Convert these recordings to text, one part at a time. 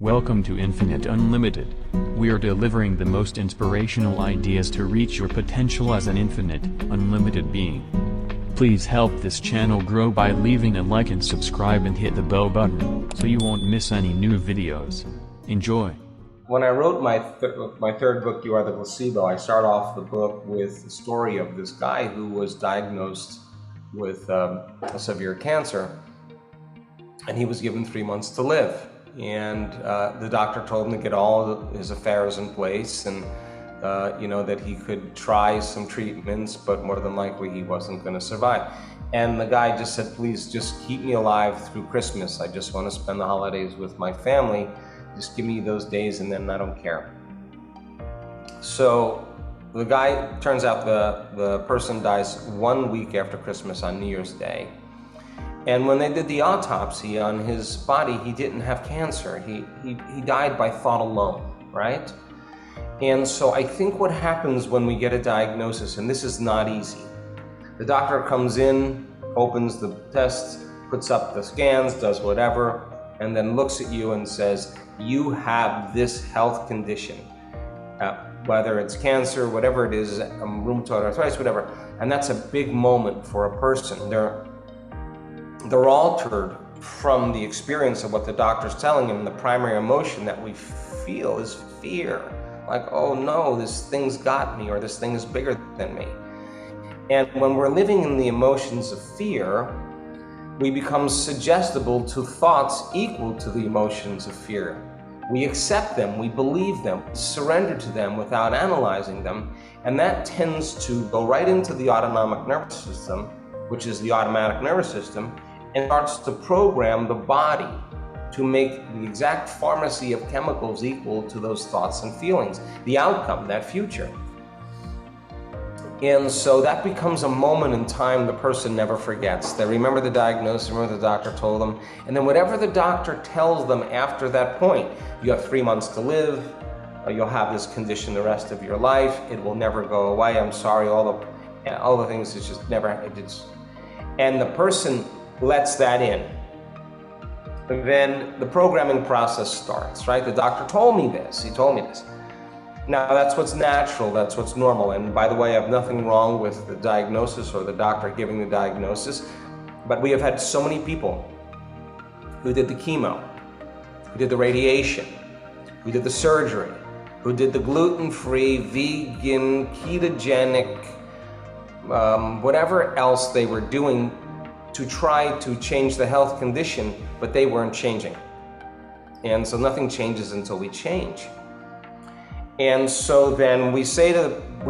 Welcome to Infinite Unlimited. We are delivering the most inspirational ideas to reach your potential as an infinite, unlimited being. Please help this channel grow by leaving a like and subscribe and hit the bell button, so you won't miss any new videos. Enjoy. When I wrote my third book, You Are the Placebo, I start off the book with the story of this guy who was diagnosed with a severe cancer, and he was given 3 months to live. And the doctor told him to get all his affairs in place, and that he could try some treatments, but more than likely he wasn't going to survive. And the guy just said, please just keep me alive through Christmas. I just want to spend the holidays with my family. Just give me those days and then I don't care. So the guy, turns out the person dies 1 week after Christmas on New Year's Day. And when they did the autopsy on his body, he didn't have cancer. He died by thought alone, right? And so I think what happens when we get a diagnosis, and this is not easy, the doctor comes in, opens the tests, puts up the scans, does whatever, and then looks at you and says, you have this health condition, whether it's cancer, whatever it is, rheumatoid arthritis, whatever. And that's a big moment for a person. They're altered from the experience of what the doctor's telling them. The primary emotion that we feel is fear. Like, oh no, this thing's got me, or this thing is bigger than me. And when we're living in the emotions of fear, we become suggestible to thoughts equal to the emotions of fear. We accept them, we believe them, surrender to them without analyzing them, and that tends to go right into the autonomic nervous system, which is the automatic nervous system, and starts to program the body to make the exact pharmacy of chemicals equal to those thoughts and feelings, the outcome, that future. And so that becomes a moment in time the person never forgets. They remember the diagnosis, remember the doctor told them, and then whatever the doctor tells them after that point, you have 3 months to live, you'll have this condition the rest of your life, it will never go away, I'm sorry, all the things, it's just never, and the person lets that in. And then the programming process starts, right? The doctor told me this, he told me this. Now that's what's natural, that's what's normal. And by the way, I have nothing wrong with the diagnosis or the doctor giving the diagnosis, but we have had so many people who did the chemo, who did the radiation, who did the surgery, who did the gluten-free, vegan, ketogenic, whatever else they were doing to try to change the health condition, but they weren't changing. And so nothing changes until we change. And so then we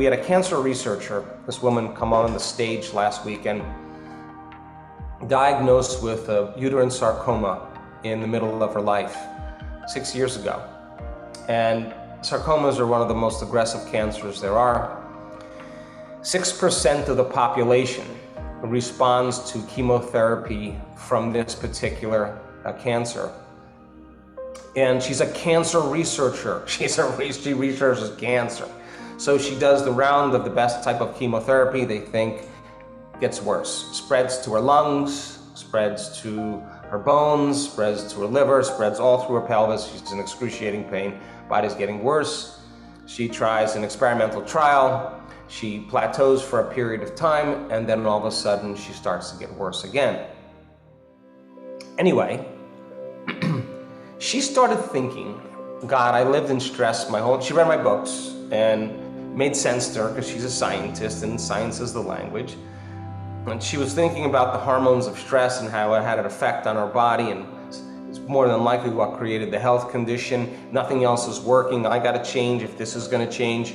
had a cancer researcher, this woman, come on the stage last weekend, diagnosed with a uterine sarcoma in the middle of her life 6 years ago. And sarcomas are one of the most aggressive cancers there are. 6% of the population responds to chemotherapy from this particular cancer. And she's a cancer researcher. She researches cancer. So she does the round of the best type of chemotherapy they think gets worse. Spreads to her lungs, spreads to her bones, spreads to her liver, spreads all through her pelvis. She's in excruciating pain. Body's getting worse. She tries an experimental trial. She plateaus for a period of time, and then all of a sudden she starts to get worse again. Anyway, she started thinking, God, I lived in stress she read my books and made sense to her because she's a scientist and science is the language. And she was thinking about the hormones of stress and how it had an effect on her body, and it's more than likely what created the health condition. Nothing else is working. I got to change if this is going to change.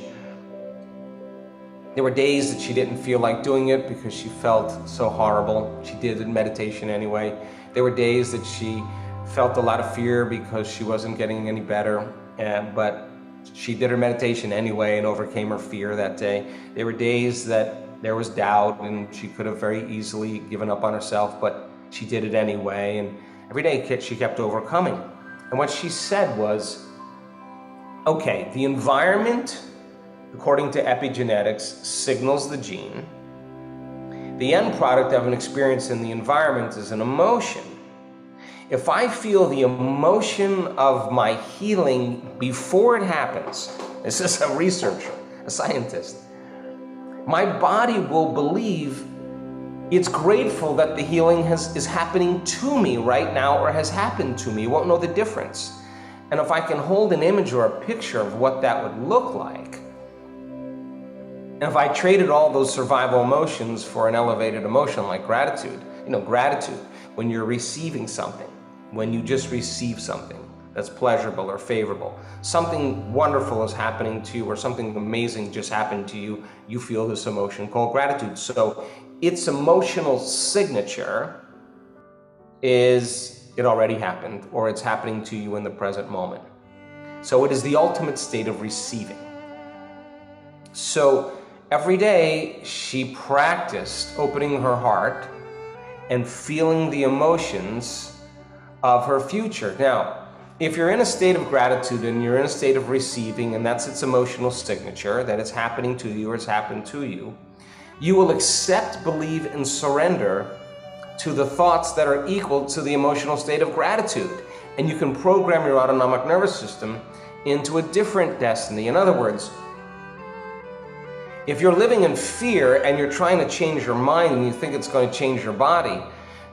There were days that she didn't feel like doing it because she felt so horrible. She did meditation anyway. There were days that she felt a lot of fear because she wasn't getting any better, but she did her meditation anyway and overcame her fear that day. There were days that there was doubt and she could have very easily given up on herself, but she did it anyway, and every day she kept overcoming. And what she said was, okay, the environment, according to epigenetics, signals the gene. The end product of an experience in the environment is an emotion. If I feel the emotion of my healing before it happens, this is a researcher, a scientist, my body will believe it's grateful that the healing is happening to me right now or has happened to me. It won't know the difference. And if I can hold an image or a picture of what that would look like, and if I traded all those survival emotions for an elevated emotion like gratitude, gratitude, when you're receiving something, when you just receive something that's pleasurable or favorable, something wonderful is happening to you or something amazing just happened to you, you feel this emotion called gratitude. So its emotional signature is it already happened or it's happening to you in the present moment. So it is the ultimate state of receiving. So every day she practiced opening her heart and feeling the emotions of her future. Now, if you're in a state of gratitude and you're in a state of receiving, and that's its emotional signature, that it's happening to you or it's happened to you, you will accept, believe, and surrender to the thoughts that are equal to the emotional state of gratitude. And you can program your autonomic nervous system into a different destiny. In other words, if you're living in fear and you're trying to change your mind and you think it's going to change your body,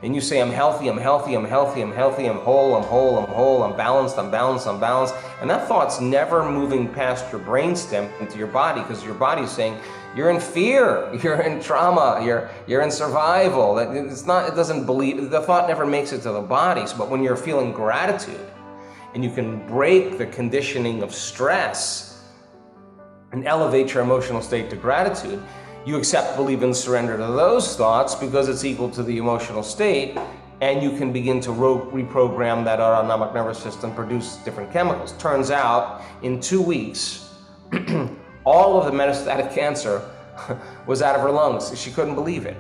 and you say, I'm healthy, I'm healthy, I'm healthy, I'm healthy, I'm whole, I'm whole, I'm whole, I'm balanced, I'm balanced, I'm balanced, and that thought's never moving past your brainstem into your body, because your body's saying, you're in fear, you're in trauma, you're in survival. It's not, it doesn't believe, the thought never makes it to the body. But when you're feeling gratitude and you can break the conditioning of stress and elevate your emotional state to gratitude, you accept, believe, and surrender to those thoughts because it's equal to the emotional state, and you can begin to reprogram that autonomic nervous system, produce different chemicals. Turns out, in 2 weeks, all of the metastatic cancer was out of her lungs. She couldn't believe it.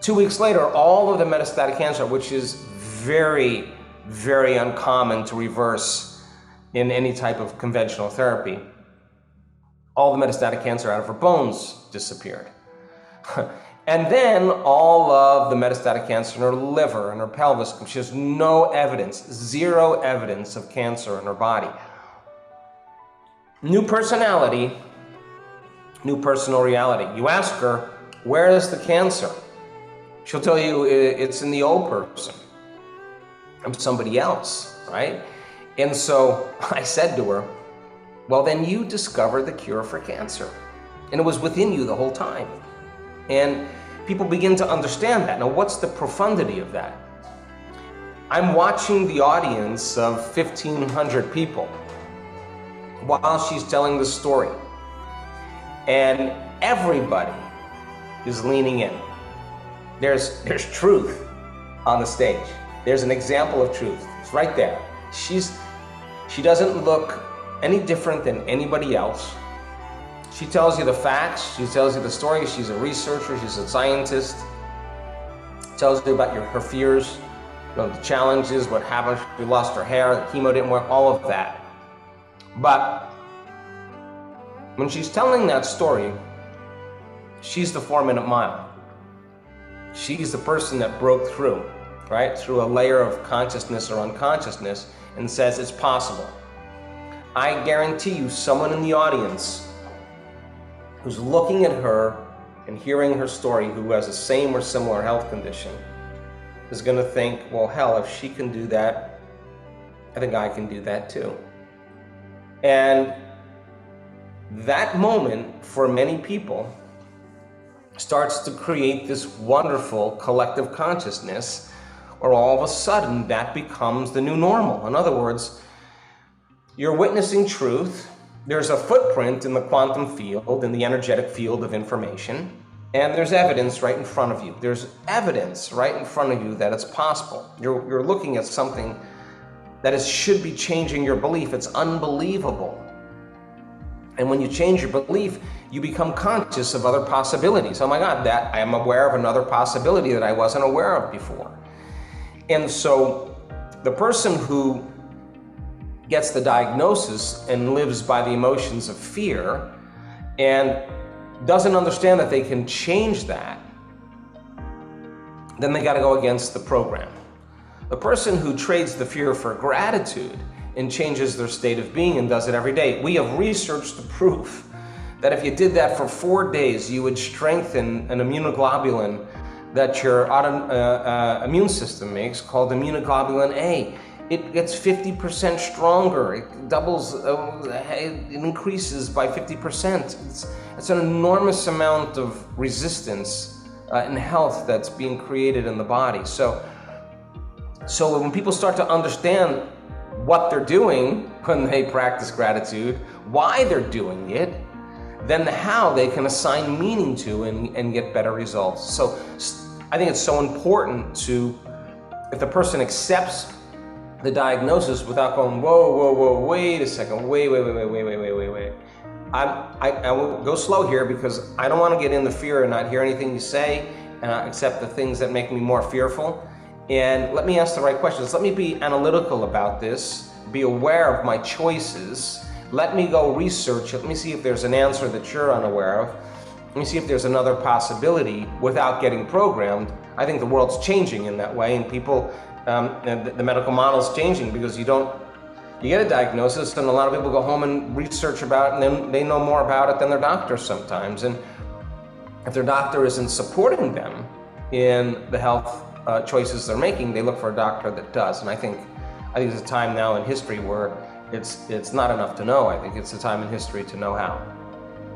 2 weeks later, all of the metastatic cancer, which is very, very uncommon to reverse in any type of conventional therapy, all the metastatic cancer out of her bones disappeared. And then all of the metastatic cancer in her liver and her pelvis, she has no evidence, zero evidence of cancer in her body. New personality, new personal reality. You ask her, where is the cancer? She'll tell you it's in the old person. I'm somebody else, right? And so I said to her, well, then you discovered the cure for cancer. And it was within you the whole time. And people begin to understand that. Now, what's the profundity of that? I'm watching the audience of 1,500 people while she's telling the story. And everybody is leaning in. There's truth on the stage. There's an example of truth. It's right there. She doesn't look any different than anybody else. She tells you the facts. She tells you the story. She's a researcher. She's a scientist. Tells you about her fears, the challenges, what happened. She lost her hair. The chemo didn't work. All of that. But when she's telling that story, she's the 4-minute mile. She's the person that broke through, right? Through a layer of consciousness or unconsciousness and says it's possible. I guarantee you someone in the audience who's looking at her and hearing her story who has the same or similar health condition is going to think, well, hell, if she can do that, I think I can do that too. And that moment for many people starts to create this wonderful collective consciousness where all of a sudden that becomes the new normal. In other words, you're witnessing truth. There's a footprint in the quantum field, in the energetic field of information, and there's evidence right in front of you. There's evidence right in front of you that it's possible. You're looking at something that should be changing your belief. It's unbelievable. And when you change your belief, you become conscious of other possibilities. Oh my God, that I am aware of another possibility that I wasn't aware of before. And so the person who gets the diagnosis and lives by the emotions of fear and doesn't understand that they can change that, then they got to go against the program. The person who trades the fear for gratitude and changes their state of being and does it every day. We have researched the proof that if you did that for 4 days, you would strengthen an immunoglobulin that your immune system makes called immunoglobulin A. It gets 50% stronger. It doubles, it increases by 50%. It's an enormous amount of resistance and health that's being created in the body. So when people start to understand what they're doing when they practice gratitude, why they're doing it, then the how they can assign meaning to and get better results. So I think it's so important to, if the person accepts the diagnosis without going, whoa, wait a second, wait. I will go slow here because I don't want to get in the fear and not hear anything you say and accept the things that make me more fearful. And let me ask the right questions. Let me be analytical about this, be aware of my choices. Let me go research it. Let me see if there's an answer that you're unaware of. Let me see if there's another possibility without getting programmed. I think the world's changing in that way, and people, the medical model's changing because you get a diagnosis and a lot of people go home and research about it, and then they know more about it than their doctor sometimes. And if their doctor isn't supporting them in the health choices they're making, they look for a doctor that does. And I think it's a time now in history where it's not enough to know. I think it's a time in history to know how.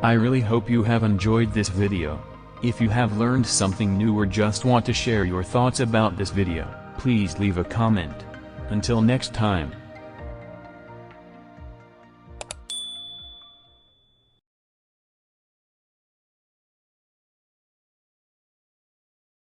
I really hope you have enjoyed this video. If you have learned something new or just want to share your thoughts about this video, please leave a comment. Until next time.